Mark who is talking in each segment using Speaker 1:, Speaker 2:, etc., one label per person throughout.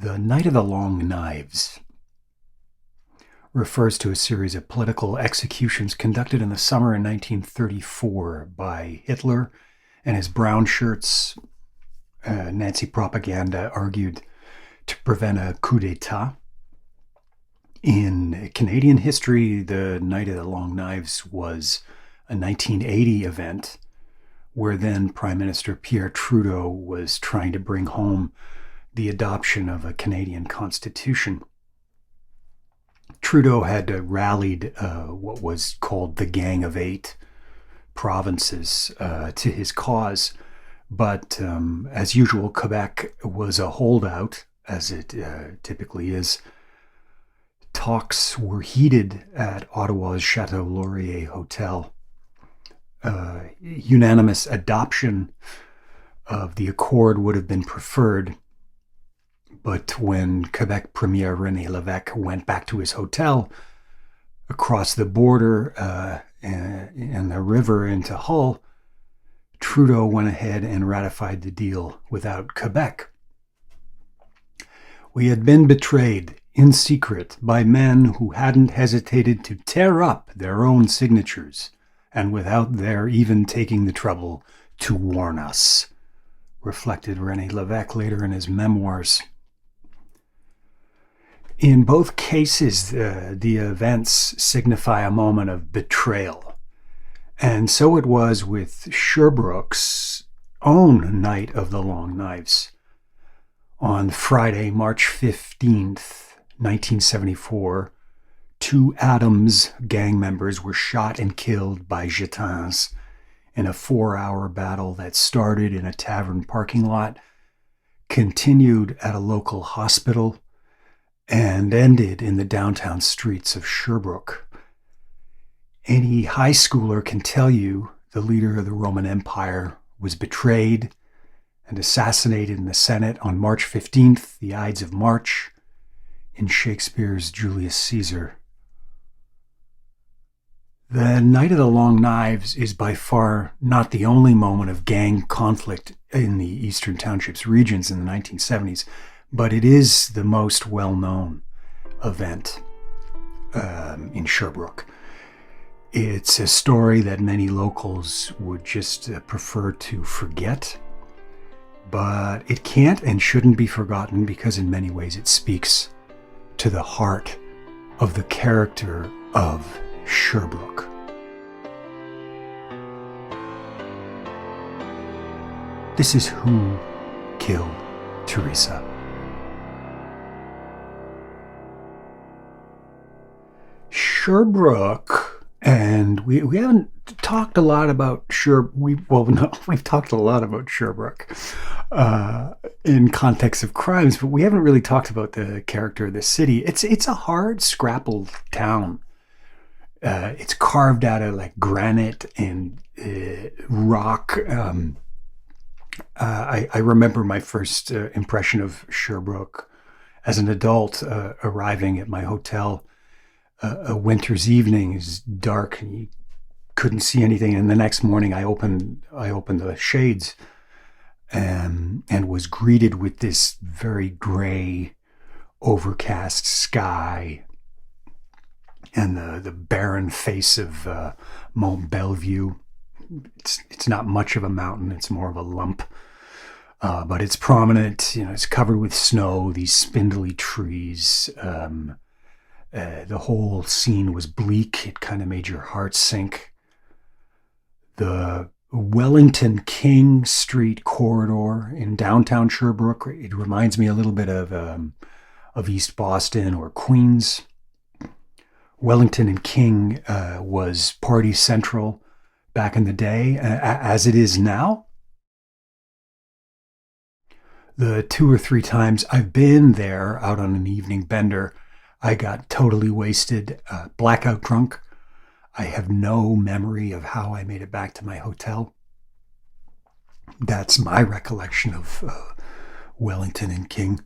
Speaker 1: The Night of the Long Knives refers to a series of political executions conducted in the summer of 1934 by Hitler and his brown shirts. Nazi propaganda argued to prevent a coup d'etat. In Canadian history, the Night of the Long Knives was a 1980 event where then Prime Minister Pierre Trudeau was trying to bring home the adoption of a Canadian constitution. Trudeau had rallied what was called the Gang of Eight provinces to his cause, but as usual, Quebec was a holdout, as it typically is. Talks were heated at Ottawa's Chateau Laurier Hotel. Unanimous adoption of the accord would have been preferred, but when Quebec Premier René Lévesque went back to his hotel across the border and the river into Hull, Trudeau went ahead and ratified the deal without Quebec. We had been betrayed in secret by men who hadn't hesitated to tear up their own signatures, and without their even taking the trouble to warn us, reflected René Lévesque later in his memoirs. In both cases, the events signify a moment of betrayal. And so it was with Sherbrooke's own Night of the Long Knives. On Friday, March 15th, 1974, two Adams gang members were shot and killed by Gitans in a 4-hour battle that started in a tavern parking lot, continued at a local hospital, and ended in the downtown streets of Sherbrooke. Any high schooler can tell you the leader of the Roman Empire was betrayed and assassinated in the Senate on March 15th, the Ides of March, in Shakespeare's Julius Caesar. The Night of the Long Knives is by far not the only moment of gang conflict in the Eastern Townships regions in the 1970s, but it is the most well-known event in Sherbrooke. It's a story that many locals would just prefer to forget, but it can't and shouldn't be forgotten because in many ways it speaks to the heart of the character of Sherbrooke. This is Who Killed Teresa. Sherbrooke, and we haven't talked a lot about we've talked a lot about Sherbrooke in context of crimes, but we haven't really talked about the character of the city. It's a hard scrappled town. It's carved out of like granite and rock. I remember my first impression of Sherbrooke as an adult, arriving at my hotel. A winter's evening is dark and you couldn't see anything. And the next morning I opened the shades and was greeted with this very gray, overcast sky and the barren face of Mont Bellevue. It's not much of a mountain. It's more of a lump, but it's prominent. It's covered with snow, these spindly trees. The whole scene was bleak. It kind of made your heart sink. The Wellington King Street corridor in downtown Sherbrooke, it reminds me a little bit of East Boston or Queens. Wellington and King was party central back in the day, as it is now. The 2 or 3 times I've been there out on an evening bender, I got totally wasted, blackout drunk. I have no memory of how I made it back to my hotel. That's my recollection of Wellington and King.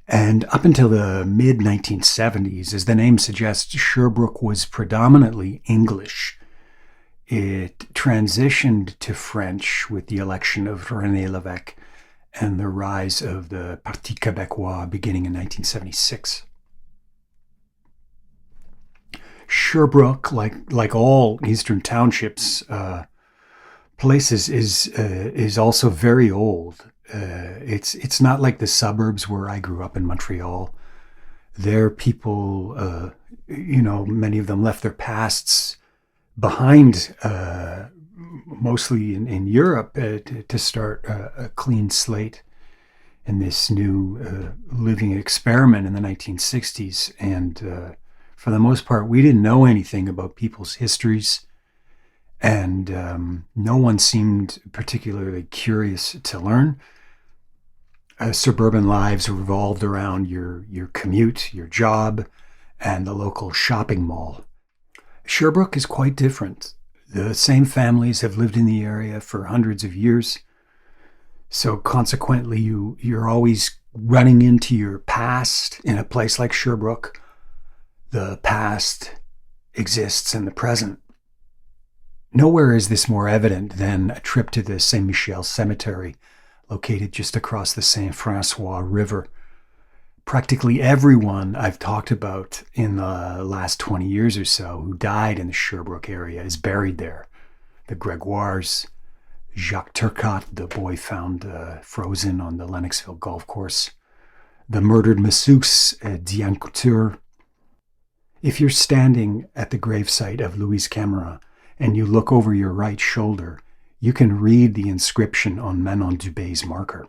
Speaker 1: And up until the mid-1970s, as the name suggests, Sherbrooke was predominantly English. It transitioned to French with the election of René Lévesque and the rise of the Parti Québécois beginning in 1976. Sherbrooke, like all Eastern Townships places, is also very old. It's not like the suburbs where I grew up in Montreal. There, people, many of them left their pasts behind, mostly in Europe, to start a clean slate in this new living experiment in the 1960s. And for the most part, we didn't know anything about people's histories, and no one seemed particularly curious to learn. Suburban lives revolved around your commute, your job, and the local shopping mall. Sherbrooke is quite different. The same families have lived in the area for hundreds of years. So consequently, you're always running into your past in a place like Sherbrooke. The past exists in the present. Nowhere is this more evident than a trip to the Saint Michel Cemetery, located just across the Saint Francois River. Practically everyone I've talked about in the last 20 years or so who died in the Sherbrooke area is buried there. The Gregoires, Jacques Turcotte, the boy found frozen on the Lennoxville golf course, the murdered masseuses, Diane Couture. If you're standing at the gravesite of Louise Camera and you look over your right shoulder, you can read the inscription on Manon Dubé's marker.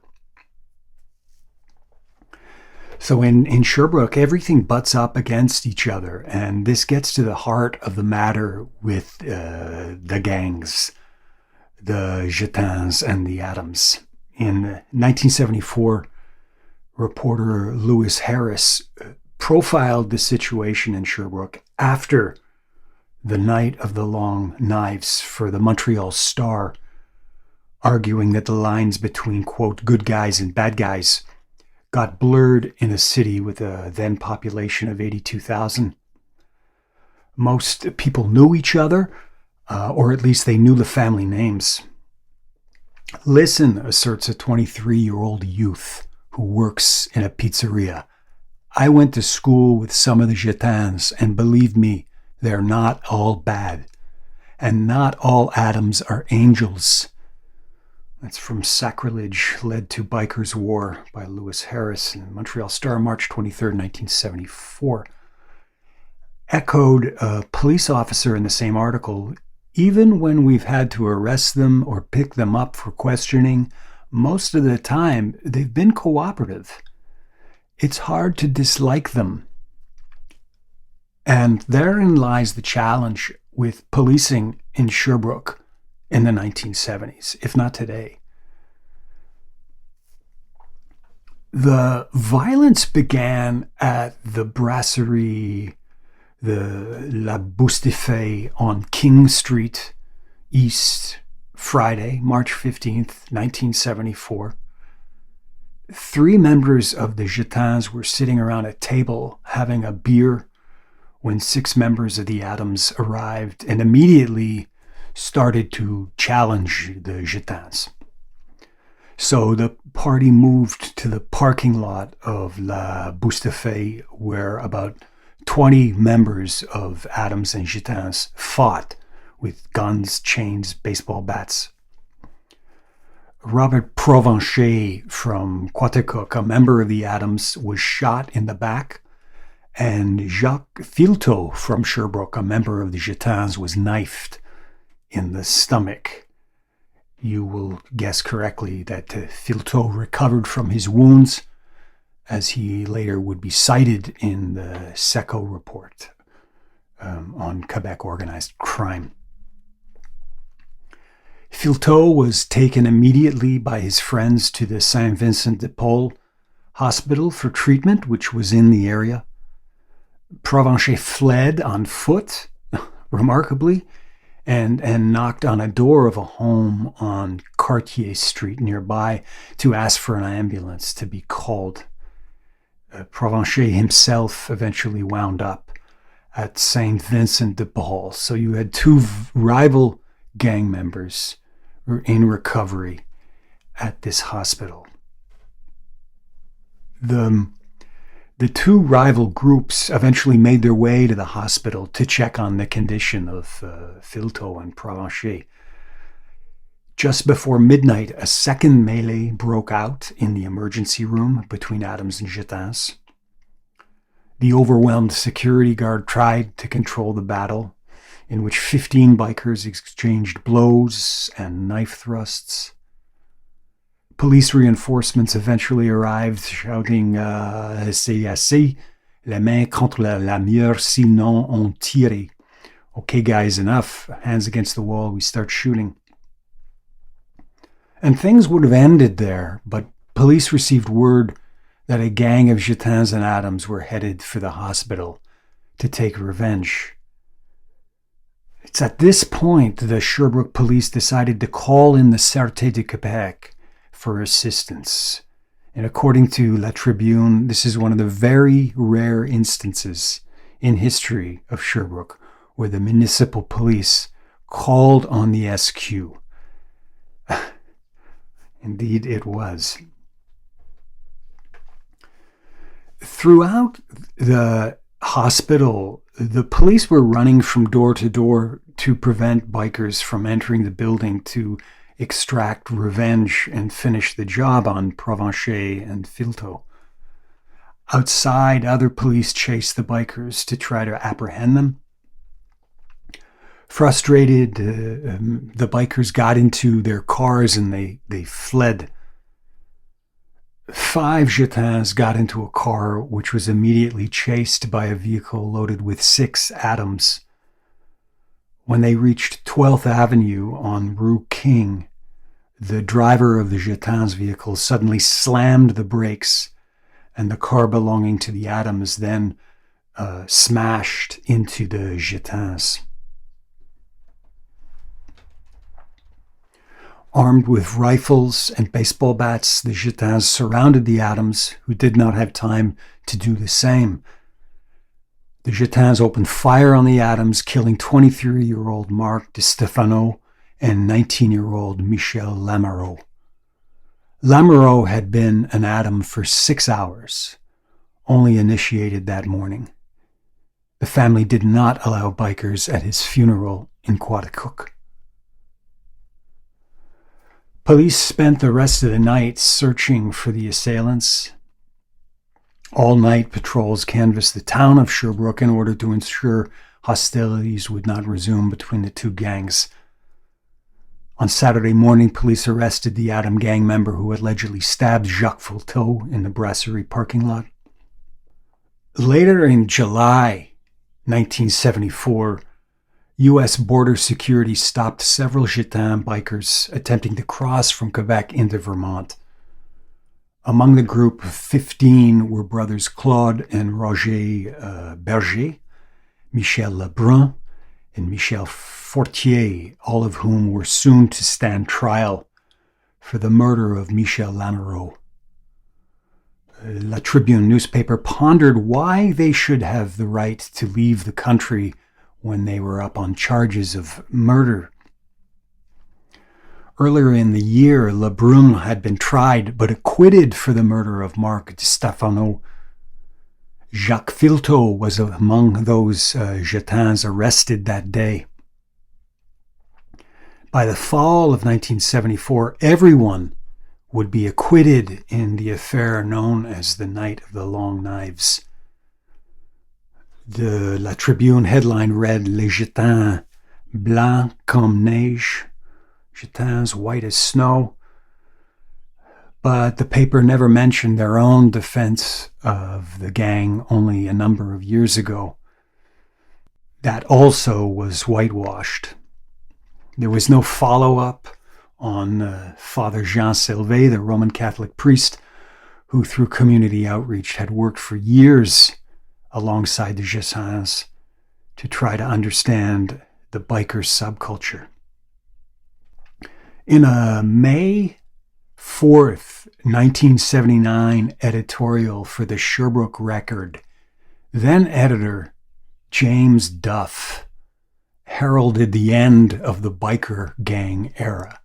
Speaker 1: So in Sherbrooke, everything butts up against each other, and this gets to the heart of the matter with the gangs, the Gitans and the Adams. In 1974, reporter Lewis Harris profiled the situation in Sherbrooke after the night of the long knives for the Montreal Star, arguing that the lines between, quote, good guys and bad guys got blurred in a city with a then population of 82,000. Most people knew each other, or at least they knew the family names. Listen, asserts a 23-year-old youth who works in a pizzeria. I went to school with some of the Gitans, and believe me, they're not all bad. And not all Adams are angels. That's from Sacrilege Led to Bikers' War by Lewis Harris in Montreal Star, March 23, 1974. Echoed a police officer in the same article, even when we've had to arrest them or pick them up for questioning, most of the time they've been cooperative. It's hard to dislike them. And therein lies the challenge with policing in Sherbrooke in the 1970s, if not today. The violence began at the brasserie, the La Bourse de Fée on King Street East, Friday, March 15th, 1974. 3 members of the Gitans were sitting around a table having a beer when 6 members of the Adams arrived and immediately started to challenge the Gitans. So the party moved to the parking lot of La Bourse de Fée, where about 20 members of Adams and Gitans fought with guns, chains, baseball bats. Robert Provencher from Quaticook, a member of the Adams, was shot in the back, and Jacques Filteau from Sherbrooke, a member of the Gitans, was knifed in the stomach. You will guess correctly that Filteau recovered from his wounds, as he later would be cited in the SECO report on Quebec organized crime. Filteau was taken immediately by his friends to the Saint Vincent de Paul hospital for treatment, which was in the area. Provencher fled on foot, remarkably, and knocked on a door of a home on Cartier Street nearby to ask for an ambulance to be called. Provencher himself eventually wound up at Saint Vincent de Paul. So you had 2 rival gang members in recovery at this hospital. The, the two rival groups eventually made their way to the hospital to check on the condition of Filto and Provencher. Just before midnight, a second melee broke out in the emergency room between Adams and Gitans. The overwhelmed security guard tried to control the battle, in which 15 bikers exchanged blows and knife thrusts. Police reinforcements eventually arrived, shouting "C'est assez, les mains contre la mur, sinon on tire." Okay, guys, enough. Hands against the wall, we start shooting. And things would have ended there, but police received word that a gang of Gitans and Adams were headed for the hospital to take revenge. It's at this point the Sherbrooke police decided to call in the Sûreté de Québec for assistance. And according to La Tribune, this is one of the very rare instances in history of Sherbrooke where the municipal police called on the SQ. Indeed, it was. Throughout the hospital, the police were running from door to door to prevent bikers from entering the building to extract revenge and finish the job on Provencher and Filto. Outside, other police chased the bikers to try to apprehend them. Frustrated, the bikers got into their cars and they fled. 5 Gitans got into a car which was immediately chased by a vehicle loaded with 6 Adams. When they reached 12th Avenue on Rue King, the driver of the Gitans vehicle suddenly slammed the brakes, and the car belonging to the Adams then smashed into the Gitans. Armed with rifles and baseball bats, the Gitans surrounded the Adams, who did not have time to do the same. The Gitans opened fire on the Adams, killing 23-year-old Marc de Stefano and 19-year-old Michel Lamoureux. Lamoureux had been an Adam for 6 hours, only initiated that morning. The family did not allow bikers at his funeral in Quaticook. Police spent the rest of the night searching for the assailants. All-night patrols canvassed the town of Sherbrooke in order to ensure hostilities would not resume between the two gangs. On Saturday morning, police arrested the Adam gang member who allegedly stabbed Jacques Fulteau in the Brasserie parking lot. Later in July 1974, U.S. border security stopped several Gitan bikers attempting to cross from Quebec into Vermont. Among the group of 15 were brothers Claude and Roger Berger, Michel Lebrun, and Michel Fortier, all of whom were soon to stand trial for the murder of Michel Lamoureux. La Tribune newspaper pondered why they should have the right to leave the country when they were up on charges of murder. Earlier in the year, Lebrun had been tried but acquitted for the murder of Marc de Stefano. Jacques Filteau was among those Gitans arrested that day. By the fall of 1974, everyone would be acquitted in the affair known as the Night of the Long Knives. The La Tribune headline read, "Les Gitans blancs comme neige," Gitans white as snow. But the paper never mentioned their own defense of the gang only a number of years ago. That also was whitewashed. There was no follow-up on Father Jean Sylvet, the Roman Catholic priest, who through community outreach had worked for years alongside the Gitans to try to understand the biker subculture. In a May 4th, 1979 editorial for the Sherbrooke Record, then editor James Duff heralded the end of the biker gang era.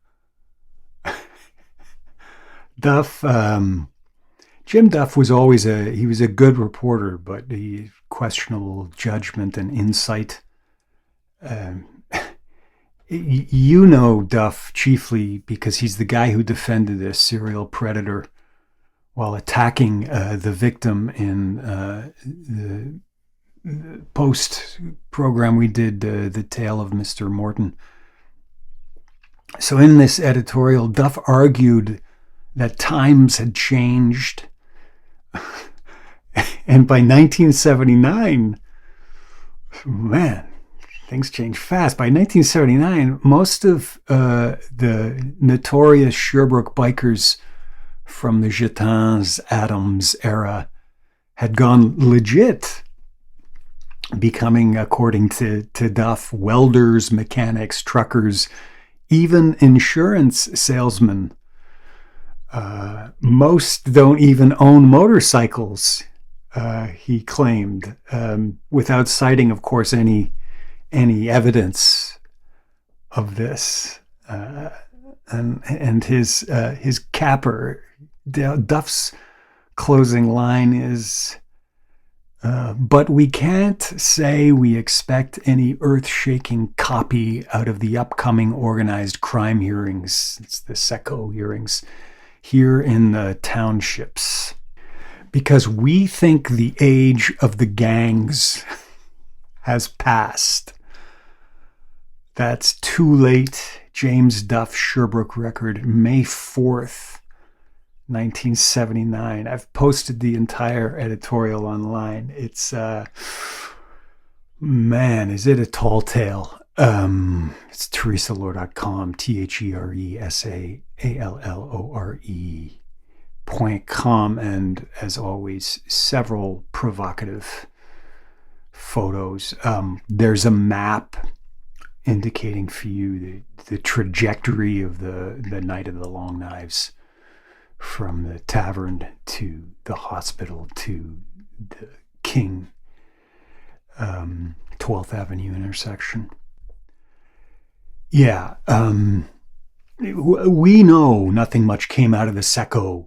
Speaker 1: Jim Duff was always he was a good reporter, but he questionable judgment and insight. Um, you know Duff chiefly because he's the guy who defended a serial predator while attacking the victim in the post program we did, The Tale of Mr. Morton. So in this editorial, Duff argued that times had changed. And by 1979, man, things changed fast. By 1979, most of the notorious Sherbrooke bikers from the Gitans, Adams era had gone legit, becoming, according to Duff, welders, mechanics, truckers, even insurance salesmen. Most don't even own motorcycles, he claimed, without citing, of course, any evidence of this. And his capper, Duff's closing line is, but we can't say we expect any earth-shaking copy out of the upcoming organized crime hearings. It's the SECO hearings here in the townships, because we think the age of the gangs has passed. That's too late. James Duff, Sherbrooke Record, May 4th, 1979. I've posted the entire editorial online. It's, man, is it a tall tale. It's theresalore.com, ThereSalore.com, and as always, several provocative photos. There's a map indicating for you the trajectory of the Night of the Long Knives, from the tavern to the hospital to the King 12th Avenue intersection. Yeah, we know nothing much came out of the SECO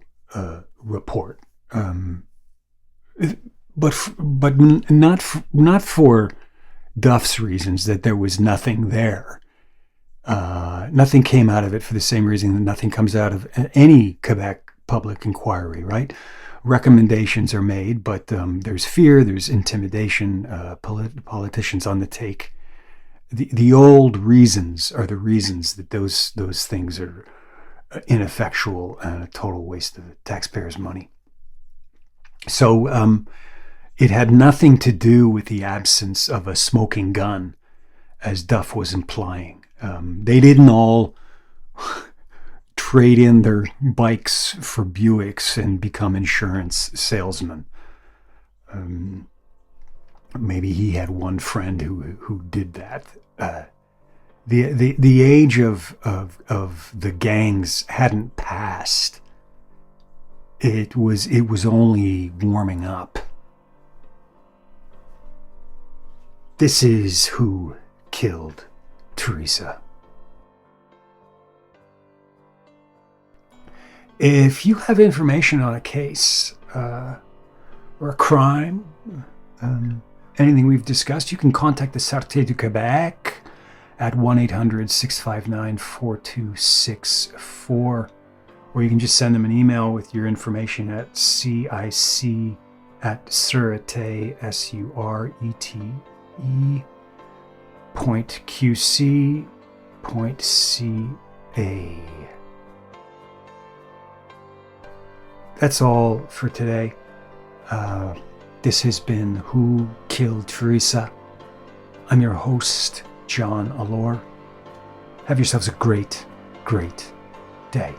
Speaker 1: report, but not for Duff's reasons that there was nothing there. Nothing came out of it for the same reason that nothing comes out of any Quebec public inquiry, right? Recommendations are made, but there's fear, there's intimidation, politicians on the take. The old reasons are the reasons that those things are ineffectual and a total waste of the taxpayers' money. So it had nothing to do with the absence of a smoking gun, as Duff was implying. They didn't all trade in their bikes for Buicks and become insurance salesmen. Maybe he had one friend who did that. The age of the gangs hadn't passed. It was only warming up. This is who killed Teresa. If you have information on a case or a crime, anything we've discussed, you can contact the Sûreté du Québec at 1-800-659-4264, or you can just send them an email with your information at cic@surete, surete.qc.ca. That's all for today. This has been Who Killed Teresa? I'm your host, John Allure. Have yourselves a great, great day.